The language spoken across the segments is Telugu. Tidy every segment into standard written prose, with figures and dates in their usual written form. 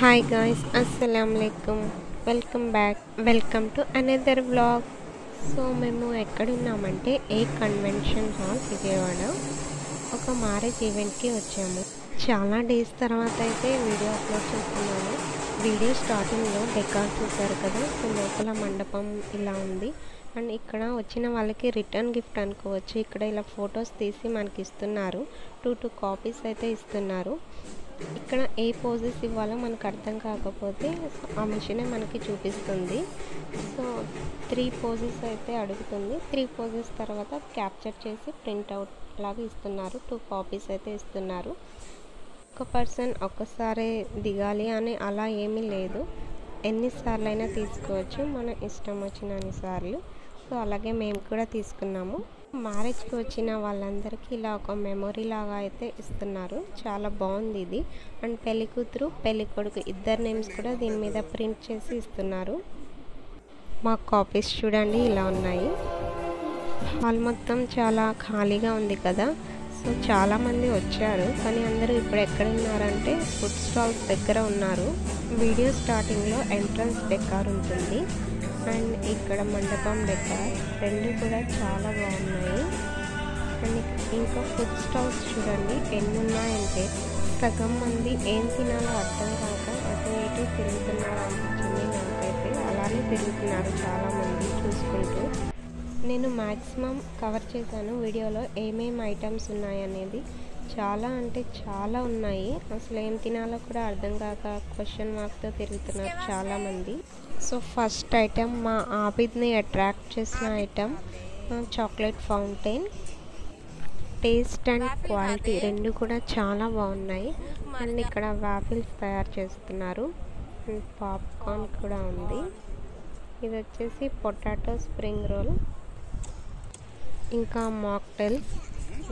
Hi guys, Assalamualaikum. Welcome back. Welcome to another vlog. So మేము ఎక్కడున్నామంటే ఏ కన్వెన్షన్ హాల్ విజయవాడ ఒక మ్యారేజ్ ఈవెంట్కి వచ్చాము. చాలా డేస్ తర్వాత అయితే వీడియో అప్లోడ్ చేస్తున్నాను. వీడియో స్టార్టింగ్లో డెకార్ చూసారు కదా, సో లోపల మండపం ఇలా ఉంది. అండ్ ఇక్కడ వచ్చిన వాళ్ళకి రిటర్న్ గిఫ్ట్ అనుకోవచ్చు. ఇక్కడ ఇలా ఫొటోస్ తీసి మనకి ఇస్తున్నారు. టూ కాపీస్ అయితే ఇస్తున్నారు. ఇక్కడ ఏ పోజెస్ ఇవ్వాలో మనకు అర్థం కాకపోతే ఆ మిషనే మనకి చూపిస్తుంది. సో 3 పోజెస్ అయితే అడుగుతుంది. 3 పోజెస్ తర్వాత క్యాప్చర్ చేసి ప్రింట్అవుట్ లాగా ఇస్తున్నారు. 2 కాపీస్ అయితే ఇస్తున్నారు. ఒక పర్సన్ ఒక్కసారి దిగాలి అని అలా ఏమీ లేదు, ఎన్నిసార్లు అయినా తీసుకోవచ్చు, మన ఇష్టం వచ్చిన అన్నిసార్లు. సో అలాగే మేము కూడా తీసుకున్నాము. మ్యారేజ్కి వచ్చిన వాళ్ళందరికీ ఇలా ఒక మెమొరీ లాగా అయితే ఇస్తున్నారు. చాలా బాగుంది ఇది. అండ్ పెళ్లి కూతురు పెళ్లి కొడుకు ఇద్దరు నేమ్స్ కూడా దీని మీద ప్రింట్ చేసి ఇస్తున్నారు. మా కాపీస్ చూడండి ఇలా ఉన్నాయి. హాల్ మొత్తం చాలా ఖాళీగా ఉంది కదా, సో చాలామంది వచ్చారు. కానీ అందరూ ఇప్పుడు ఎక్కడ ఉన్నారంటే ఫుడ్ స్టాల్స్ దగ్గర ఉన్నారు. వీడియో స్టార్టింగ్లో ఎంట్రన్స్ డెకార్ ఉంటుంది అండ్ ఇక్కడ మండపం డెకార్, రెండు కూడా చాలా బాగున్నాయి. అండ్ ఇంకా ఫుడ్ స్టాల్స్ చూడండి ఎన్ని ఉన్నాయంటే, సగం మంది ఏం తినాలో అర్థం కాక అటు ఇటు తిరుగుతున్నారు అనిపించింది నాకైతే. అలానే తిరుగుతున్నారు చాలామంది చూసుకుంటూ. నేను మ్యాక్సిమం కవర్ చేశాను వీడియోలో ఏమేమి ఐటమ్స్ ఉన్నాయనేది. చాలా అంటే చాలా ఉన్నాయి. అసలు ఏం తినాలో కూడా అర్థం కాక క్వశ్చన్ మార్క్తో తిరుగుతున్నారు చాలామంది. సో ఫస్ట్ ఐటమ్ మా ఆబిద్ని అట్రాక్ట్ చేసిన item chocolate fountain. Taste and quality రెండు కూడా చాలా బాగున్నాయి. అండ్ ఇక్కడ వాఫిల్స్ తయారు చేస్తున్నారు అండ్ పాప్కార్న్ కూడా ఉంది. ఇది వచ్చేసి పొటాటో స్ప్రింగ్ రోల్, ఇంకా మాక్టైల్స్,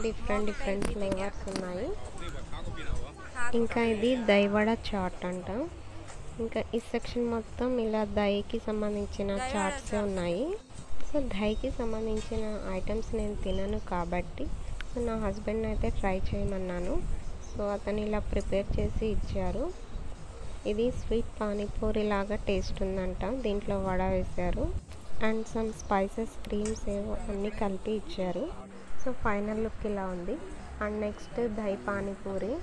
డిఫరెంట్ ఫ్లేవర్స్ ఉన్నాయి. ఇంకా ఇది దైవడ చాట్ అంట. ఇంకా ఈ సెక్షన్ మొత్తం ఇలా దహికి సంబంధించిన చాట్సే ఉన్నాయి. సో దహికి సంబంధించిన ఐటమ్స్ నేను తినను కాబట్టి సో నా హస్బెండ్ అయితే ట్రై చేయమన్నాను. సో అతను ఇలా ప్రిపేర్ చేసి ఇచ్చారు. ఇది స్వీట్ పానీపూరి లాగా టేస్ట్ ఉందంట. దీంట్లో వడ వేశారు అండ్ సమ్ స్పైసెస్, క్రీమ్స్ ఏవో అన్నీ కలిపి ఇచ్చారు. సో ఫైనల్ లుక్ ఇలా ఉంది. అండ్ నెక్స్ట్ దహి పానీపూరి,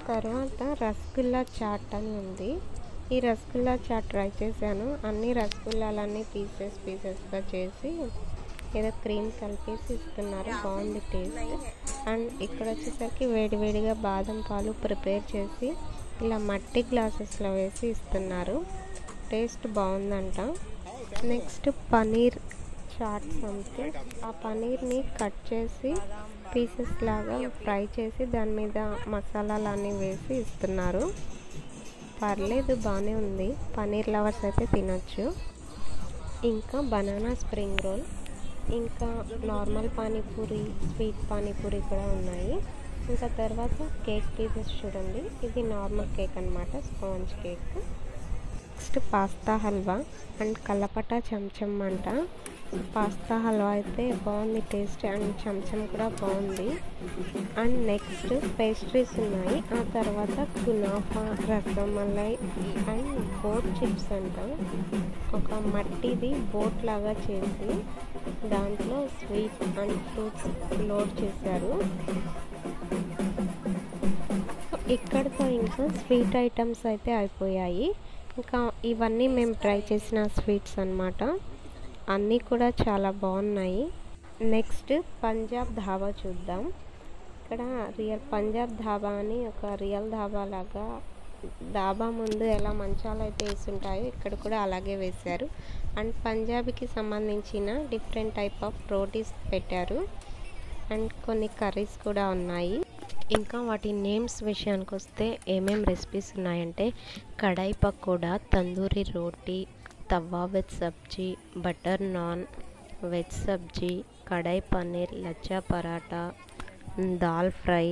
తర్వాత రసగుల్లా చాట్ అని ఉంది. ఈ రసగుల్లా చాట్ ట్రై చేశాను. అన్ని రసగుల్లాలన్నీ పీసెస్గా చేసి ఏదో క్రీమ్ కలిపేసి ఇస్తున్నారు. బాగుంది టేస్ట్. అండ్ ఇక్కడ వచ్చేసరికి వేడివేడిగా బాదం పాలు ప్రిపేర్ చేసి ఇలా మట్టి గ్లాసెస్లో వేసి ఇస్తున్నారు. టేస్ట్ బాగుందంట. Next paneer chaat something. ఆ పనీర్ని కట్ చేసి పీసెస్ లాగా ఫ్రై చేసి దాని మీద మసాలాలన్నీ వేసి ఇస్తున్నారు. పర్లేదు, బాగానే ఉంది. పనీర్ లవర్స్ అయితే తినొచ్చు. ఇంకా బనానా స్ప్రింగ్ రోల్, ఇంకా నార్మల్ పానీపూరి, స్వీట్ పానీపూరి కూడా ఉన్నాయి. ఇంకా తర్వాత కేక్ పీసెస్ చూడండి. ఇది నార్మల్ కేక్ అన్నమాట, sponge cake. Next pasta halwa and కలపట చెంచం అంట. పాస్తా హల్వా అయితే బాగుంది టేస్ట్, అండ్ చెంచం కూడా బాగుంది. అండ్ నెక్స్ట్ పేస్ట్రీస్ ఉన్నాయి. ఆ తర్వాత kunafa, rasmalai and boat chips అంట. ఒక మట్టిది బోట్ లాగా చేసి దాంట్లో స్వీట్ అండ్ ఫ్రూట్స్ లోడ్ చేశారు. ఇక్కడితో ఇంకా స్వీట్ ఐటమ్స్ అయితే అయిపోయాయి. ఇంకా ఇవన్నీ మేము ట్రై చేసిన స్వీట్స్ అన్నమాట. అన్నీ కూడా చాలా బాగున్నాయి. నెక్స్ట్ పంజాబ్ ధాబా చూద్దాం. ఇక్కడ రియల్ పంజాబ్ ధాబా అని ఒక రియల్ ధాబా లాగా, ధాబా ముందు ఎలా మంచాలు అయితే వేస్తుంటాయో ఇక్కడ కూడా అలాగే వేశారు. అండ్ పంజాబీకి సంబంధించిన డిఫరెంట్ టైప్ ఆఫ్ రోటీస్ పెట్టారు అండ్ కొన్ని కర్రీస్ కూడా ఉన్నాయి. ఇంకా వాటి నేమ్స్ విషయానికి వస్తే ఏమేమి రెసిపీస్ ఉన్నాయంటే kadai pakoda, tandoori roti, tawa veg sabzi, butter naan, veg sabzi, kadai paneer, lachha paratha, dal fry,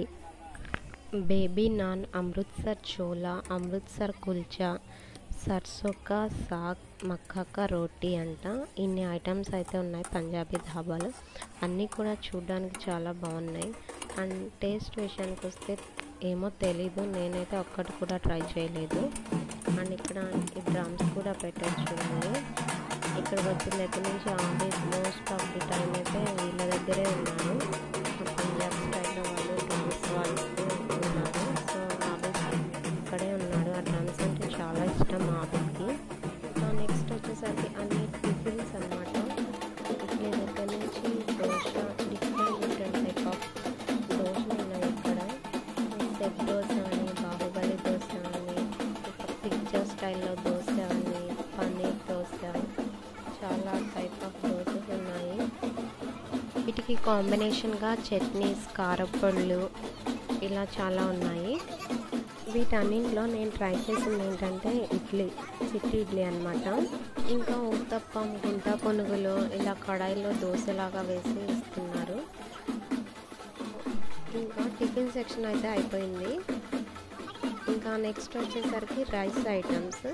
baby naan, Amritsar chole, Amritsar kulcha, సర్సోకా సాగ్, మక్కాకా రోటీ అంట. ఇన్ని ఐటమ్స్ అయితే ఉన్నాయి పంజాబీ ధాబాలో. అన్నీ కూడా చూడడానికి చాలా బాగున్నాయి. అండ్ టేస్ట్ విషయానికి వస్తే ఏమో తెలీదు, నేనైతే ఒక్కటి కూడా ట్రై చేయలేదు. అండ్ ఇక్కడ ఈ డ్రమ్స్ కూడా పెట్టారు చూడండి. ఇక్కడికి వచ్చిన దగ్గర నుంచి always most of the time అయితే వీళ్ళ దగ్గరే ఉన్నాను. పంజాబ్ స్టైల్లో వాళ్ళు డ్రమ్స్ వాడుతూ ఉన్నారు. సో ఆల్వేస్ ఇక్కడే ఉన్నాడు. ఆ డ్రమ్స్ అంటే చాలా ఇష్టం ఆవిడ్కి. నెక్స్ట్ వచ్చేసరికి అన్ని టిఫిన్స్ అనమాట. ఇడ్లీ దగ్గర నుంచి దోశ, డిఫరెంట్ టైప్ ఆఫ్ దోశలు ఉన్నాయి ఇక్కడ. సెట్ దోశ అని, బాహుబలి దోశ అని, పిజ్జా స్టైల్లో దోశ అని, పన్నీర్ దోశ, చాలా టైప్ ఆఫ్ దోశలు ఉన్నాయి. వీటికి కాంబినేషన్గా చట్నీస్, కారపొళ్ళు ఇలా చాలా ఉన్నాయి. వీటన్నింటిలో నేను ట్రై చేసింది ఏంటంటే ఇడ్లీ, చిట్టి ఇడ్లీ అనమాట. ఇంకా ఉత్తప్పం, గుంట పునుగులు ఇలా కడాయిలో దోశలాగా వేసి ఇస్తున్నారు. ఇంకా టిఫిన్ సెక్షన్ అయితే అయిపోయింది. ఇంకా నెక్స్ట్ వచ్చేసరికి రైస్ ఐటమ్స్.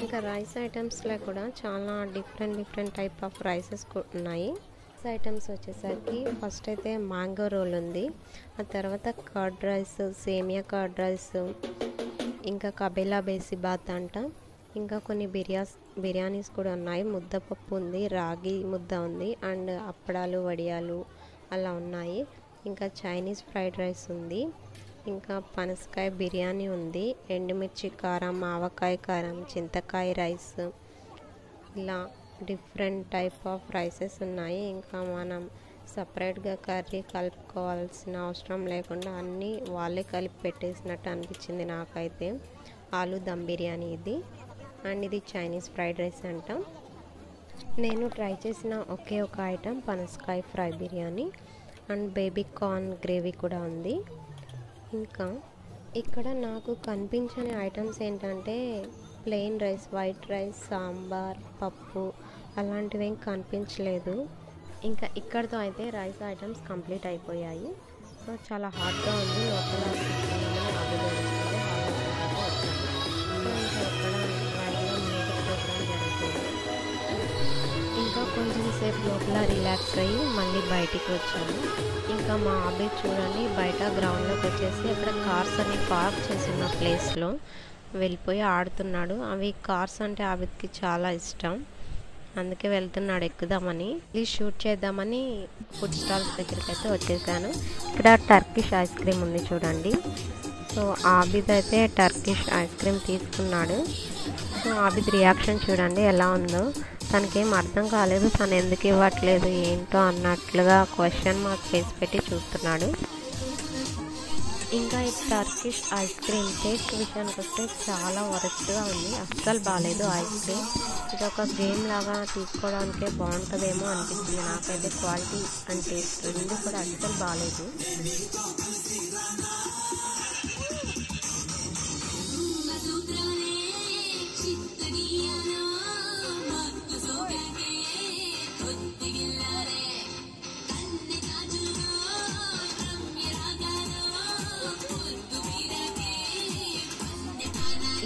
ఇంకా రైస్ ఐటమ్స్లో కూడా చాలా డిఫరెంట్ టైప్ ఆఫ్ రైసెస్ ఉన్నాయి. రైస్ ఐటమ్స్ వచ్చేసరికి ఫస్ట్ అయితే మ్యాంగో రోల్ ఉంది. ఆ తర్వాత కర్డ్ రైస్, సేమియా కర్డ్ రైస్, ఇంకా కబేలా బేసి బాత్ అంట. ఇంకా కొన్ని బిర్యానీస్ కూడా ఉన్నాయి. ముద్దపప్పు ఉంది, రాగి ముద్ద ఉంది, అండ్ అప్పడాలు, వడియాలు అలా ఉన్నాయి. ఇంకా చైనీస్ ఫ్రైడ్ రైస్ ఉంది. ఇంకా పనసకాయ బిర్యానీ ఉంది, ఎండుమిర్చి కారం, ఆవకాయ కారం, చింతకాయ రైస్, ఇలా డిఫరెంట్ టైప్ ఆఫ్ రైసెస్ ఉన్నాయి. ఇంకా మనం సపరేట్గా కర్రీ కలుపుకోవాల్సిన అవసరం లేకుండా అన్నీ వాళ్ళే కలిపి పెట్టేసినట్టు అనిపించింది నాకైతే. ఆలు దమ్ బిర్యానీ ఇది, అండ్ ఇది చైనీస్ ఫ్రైడ్ రైస్ అంట. నేను ట్రై చేసిన ఒకే ఒక ఐటెం పనసకాయ fry biryani, and baby corn gravy కూడా ఉంది. ఇంకా ఇక్కడ నాకు కనిపించని ఐటమ్స్ ఏంటంటే plain rice, white rice, sambar, పప్పు అలాంటివి ఏం కనిపించలేదు. ఇంకా ఇక్కడితో అయితే రైస్ ఐటమ్స్ కంప్లీట్ అయిపోయాయి. సో చాలా హాట్గా ఉంది. లోపల ఇంకా కొంచెం సేపు లోపల రిలాక్స్ అయ్యి మళ్ళీ బయటికి వచ్చాను. ఇంకా మా అబ్బాయి చూడండి బయట గ్రౌండ్లోకి వచ్చేసి అక్కడ కార్స్ అన్ని పార్క్ చేసిన ప్లేస్లో వెళ్ళిపోయి ఆడుతున్నాడు. అవి కార్స్ అంటే ఆవిడకి చాలా ఇష్టం, అందుకే వెళ్తున్నాడు ఎక్కుదామని. ఇది షూట్ చేద్దామని ఫుడ్ స్టాల్స్ దగ్గరికి అయితే వచ్చేసాను. ఇక్కడ టర్కిష్ ఐస్ క్రీమ్ ఉంది చూడండి. సో ఆబిద్ అయితే టర్కిష్ ఐస్ క్రీమ్ తీసుకున్నాడు. సో ఆబిద్ రియాక్షన్ చూడండి ఎలా ఉందో. తనకేం అర్థం కాలేదు, తను ఎందుకు ఇవ్వట్లేదు ఏంటో అన్నట్లుగా క్వశ్చన్ మార్క్ ఫేస్ పెట్టి చూస్తున్నాడు. ఇంకా ఈ టర్కిష్ ఐస్ క్రీమ్ టేస్ట్ విషయానికి వస్తే చాలా వరస్ట్గా ఉంది, అస్సలు బాగాలేదు ఐస్ క్రీమ్. ఇది ఒక గేమ్ లాగా తీసుకోవడానికే బాగుంటుందేమో అనిపించింది నాకైతే. క్వాలిటీ అండ్ టేస్ట్ రెండు కూడా అస్సలు బాగాలేదు.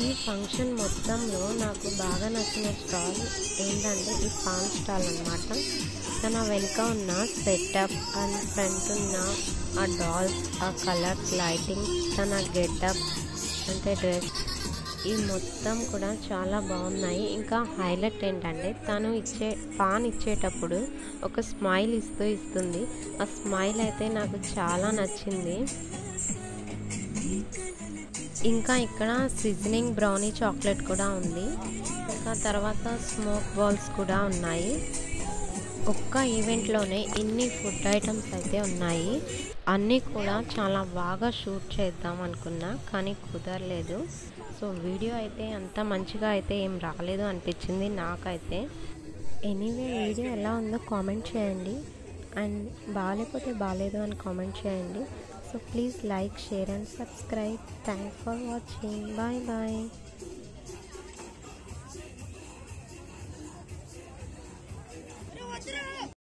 ఈ ఫంక్షన్ మొత్తంలో నాకు బాగా నచ్చిన స్టాల్ ఏంటంటే ఈ పాన్ స్టాల్ అనమాట. తన వెనుక ఉన్న సెటప్ అండ్ ఫ్రంట్ ఉన్న ఆ డాల్స్, ఆ కలర్స్, లైటింగ్, తన గెటప్ అంటే డ్రెస్, ఈ మొత్తం కూడా చాలా బాగున్నాయి. ఇంకా హైలైట్ ఏంటంటే తను పాన్ ఇచ్చేటప్పుడు ఒక స్మైల్ ఇస్తుంది. ఆ స్మైల్ అయితే నాకు చాలా నచ్చింది. ఇంకా ఇక్కడ సీజనింగ్ బ్రౌనీ చాక్లెట్ కూడా ఉంది. ఇంకా తర్వాత స్మోక్ బాల్స్ కూడా ఉన్నాయి. ఒక్క ఈవెంట్లోనే ఇన్ని ఫుడ్ ఐటమ్స్ అయితే ఉన్నాయి. అన్నీ కూడా చాలా బాగా షూట్ చేద్దాం అనుకున్నా కానీ కుదరలేదు. సో వీడియో అయితే అంత మంచిగా అయితే ఏం రాలేదు అనిపించింది నాకైతే. ఎనీవే వీడియో ఎలా ఉందో కామెంట్ చేయండి, అండ్ బాగాలేకపోతే బాగాలేదు అని కామెంట్ చేయండి. So please like, share and subscribe. Thanks for watching. Bye bye.